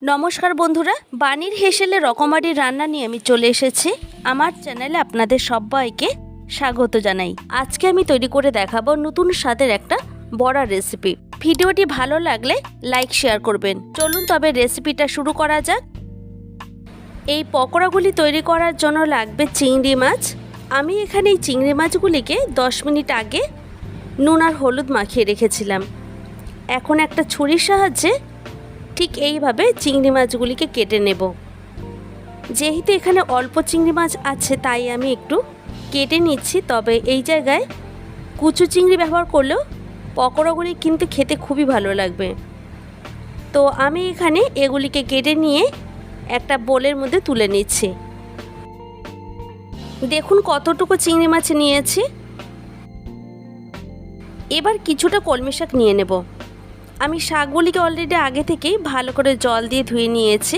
নমস্কার বন্ধুরা, বানির হেসেলের রকমারি রান্না নিয়ে আমি চলে এসেছি। আমার চ্যানেলে আপনাদের সবাইকে স্বাগত জানাই। আজকে আমি তৈরি করে দেখাবো নতুন স্বাদের একটা বড়া রেসিপি। ভিডিওটি ভালো লাগলে লাইক শেয়ার করবেন। চলুন তবে রেসিপিটা শুরু করা যাক। এই পকোড়াগুলি তৈরি করার জন্য লাগবে চিংড়ি মাছ। আমি এখানে এই চিংড়ি মাছগুলিকে 10 মিনিট আগে নুন আর হলুদ মাখিয়ে রেখেছিলাম। এখন একটা ছুরির সাহায্যে ঠিক এইভাবে চিংড়ি মাছগুলিকে কেটে নেব। যেহেতু এখানে অল্প চিংড়ি মাছ আছে তাই আমি একটু কেটে নিচ্ছি। তবে এই জায়গায় কুচু চিংড়ি ব্যবহার করলেও পকোড়াগুলি কিন্তু খেতে খুবই ভালো লাগবে। তো আমি এখানে এগুলিকে কেটে নিয়ে একটা বোলের মধ্যে তুলে নিচ্ছি। দেখুন কতটুকু চিংড়ি মাছ নিয়েছি। এবার কিছুটা কলমি শাক নিয়ে নেব। আমি শাকগুলিকে অলরেডি আগে থেকেই ভালো করে জল দিয়ে ধুয়ে নিয়েছি।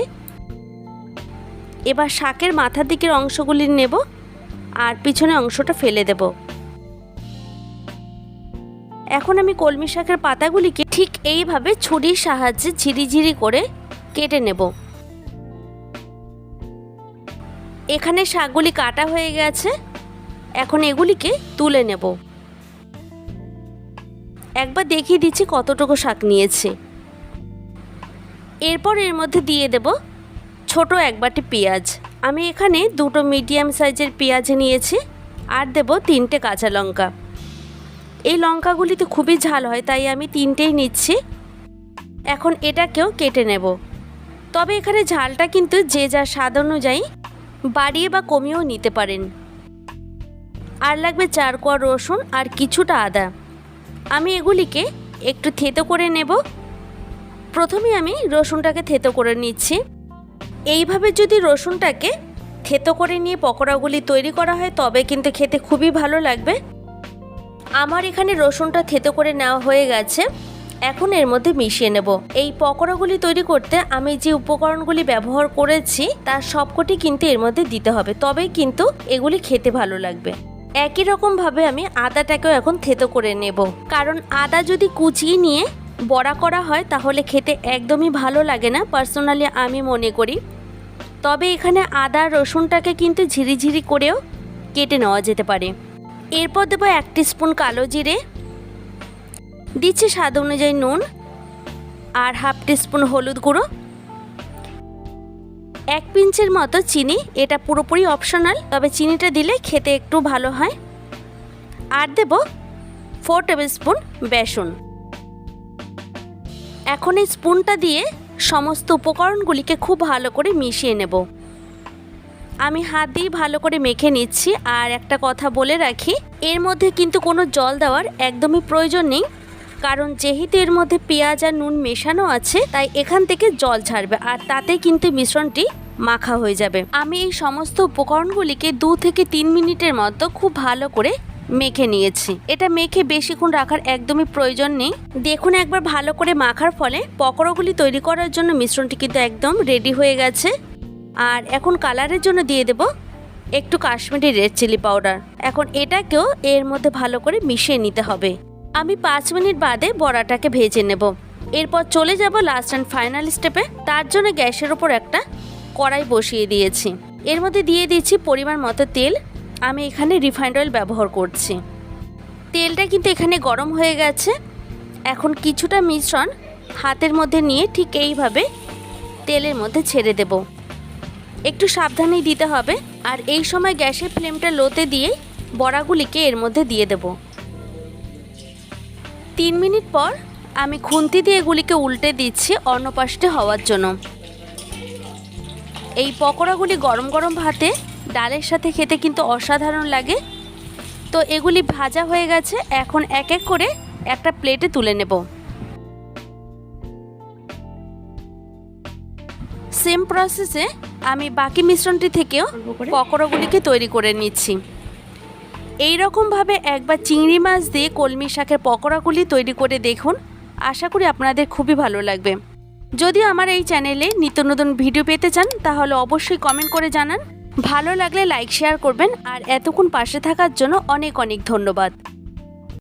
এবার শাকের মাথার দিকের অংশগুলি নেব আর পিছনের অংশটা ফেলে দেব। এখন আমি কলমি শাকের পাতাগুলিকে ঠিক এইভাবে ছুরির সাহায্যে ঝিরিঝিরি করে কেটে নেব। এখানে শাকগুলি কাটা হয়ে গেছে। এখন এগুলিকে তুলে নেব। একবার দেখিয়ে দিচ্ছি কতটুকু শাক নিয়েছি। এরপর এর মধ্যে দিয়ে দেব ছোট এক বাটি পেঁয়াজ। আমি এখানে দুটো মিডিয়াম সাইজের পেঁয়াজ নিয়েছি আর দেব 3টে কাঁচা লঙ্কা। এই লঙ্কাগুলিতে খুবই ঝাল হয় তাই আমি 3টেই নিচ্ছি। এখন এটাকেও কেটে নেব। তবে এখানে ঝালটা কিন্তু যে যার স্বাদ অনুযায়ী বাড়িয়ে বা কমিয়েও নিতে পারেন। আর লাগবে 4 কোয়া রসুন আর কিছুটা আদা। আমি এগুলিকে একটু থেতো করে নেব। প্রথমে আমি রসুনটাকে থেতো করে নিচ্ছি। এইভাবে যদি রসুনটাকে থেতো করে নিয়ে পকোড়াগুলি তৈরি করা হয় তবে কিন্তু খেতে খুবই ভালো লাগবে। আমার এখানে রসুনটা থেতো করে নেওয়া হয়ে গেছে। এখন এর মধ্যে মিশিয়ে নেব। এই পকোড়াগুলি তৈরি করতে আমি যে উপকরণগুলি ব্যবহার করেছি তার সবকটি কিন্তু এর মধ্যে দিতে হবে, তবেই কিন্তু এগুলি খেতে ভালো লাগবে। একই রকমভাবে আমি আদাটাকেও এখন থেতো করে নেব, কারণ আদা যদি কুচিয়ে নিয়ে বড়া করা হয় তাহলে খেতে একদমই ভালো লাগে না, পার্সোনালি আমি মনে করি। তবে এখানে আদা রসুনটাকে কিন্তু ঝিরিঝিরি করেও কেটে নেওয়া যেতে পারে। এরপর দেবো 1 টিস্পুন কালো জিরে, দিচ্ছি স্বাদ অনুযায়ী নুন আর 1/2 টিস্পুন হলুদ গুঁড়ো, 1 পিঞ্চের মতো চিনি। এটা পুরোপুরি অপশনাল, তবে চিনিটা দিলে খেতে একটু ভালো হয়। আর দেব 4 টেবিল স্পুন বেসন। এখন এই স্পুনটা দিয়ে সমস্ত উপকরণগুলিকে খুব ভালো করে মিশিয়ে নেব। আমি হাত দিয়ে ভালো করে মেখে নিচ্ছি। আর একটা কথা বলে রাখি, এর মধ্যে কিন্তু কোনো জল দেওয়ার একদমই প্রয়োজন নেই, কারণ যেহেতু এর মধ্যে পেঁয়াজ আর নুন মেশানো আছে তাই এখান থেকে জল ছাড়বে আর তাতে কিন্তু মিশ্রণটি মাখা হয়ে যাবে। আমি এই সমস্ত উপকরণগুলিকে 2 থেকে 3 মিনিটের মতো খুব ভালো করে মেখে নিয়েছি। এটা মেখে বেশিক্ষণ রাখার একদমই প্রয়োজন নেই। দেখুন একবার ভালো করে মাখার ফলে পকোড়াগুলি তৈরি করার জন্য মিশ্রণটি কিন্তু একদম রেডি হয়ে গেছে। আর এখন কালারের জন্য দিয়ে দেব একটু কাশ্মীরি রেড চিলি পাউডার। এখন এটাকেও এর মধ্যে ভালো করে মিশিয়ে নিতে হবে। আমি 5 মিনিট বাদে বড়াটাকে ভেজে নেব। এরপর চলে যাব লাস্ট অ্যান্ড ফাইনাল স্টেপে। তার জন্য গ্যাসের ওপর একটা কড়াই বসিয়ে দিয়েছি। এর মধ্যে দিয়ে দিচ্ছি পরিমাণ মতো তেল। আমি এখানে রিফাইন্ড অয়েল ব্যবহার করছি। তেলটা কিন্তু এখানে গরম হয়ে গেছে। এখন কিছুটা মিশ্রণ হাতের মধ্যে নিয়ে ঠিক এইভাবে তেলের মধ্যে ছেড়ে দেব। একটু সাবধানেই দিতে হবে। আর এই সময় গ্যাসের ফ্লেমটা লোতে দিয়ে বড়াগুলিকে এর মধ্যে দিয়ে দেব। 3 মিনিট পর আমি খুন্তি দিয়ে এগুলিকে উল্টে দিচ্ছি অন্য পাশে হওয়ার জন্য। এই পকোড়াগুলি গরম গরম ভাতে ডালের সাথে খেতে কিন্তু অসাধারণ লাগে। তো এগুলি ভাজা হয়ে গেছে। এখন এক এক করে একটা প্লেটে তুলে নেব। সেম প্রসেসে আমি বাকি মিশ্রণটি থেকেও পকোড়াগুলিকে তৈরি করে নিচ্ছি। এই রকমভাবে একবার চিংড়ি মাছ দিয়ে কলমি শাকের পকোড়াগুলি তৈরি করে দেখুন। আশা করি আপনাদের খুবই ভালো লাগবে। যদি আমার এই চ্যানেলে নিত্য নতুন ভিডিও পেতে চান তাহলে অবশ্যই কমেন্ট করে জানান। ভালো লাগলে লাইক শেয়ার করবেন। আর এতক্ষণ পাশে থাকার জন্য অনেক অনেক ধন্যবাদ।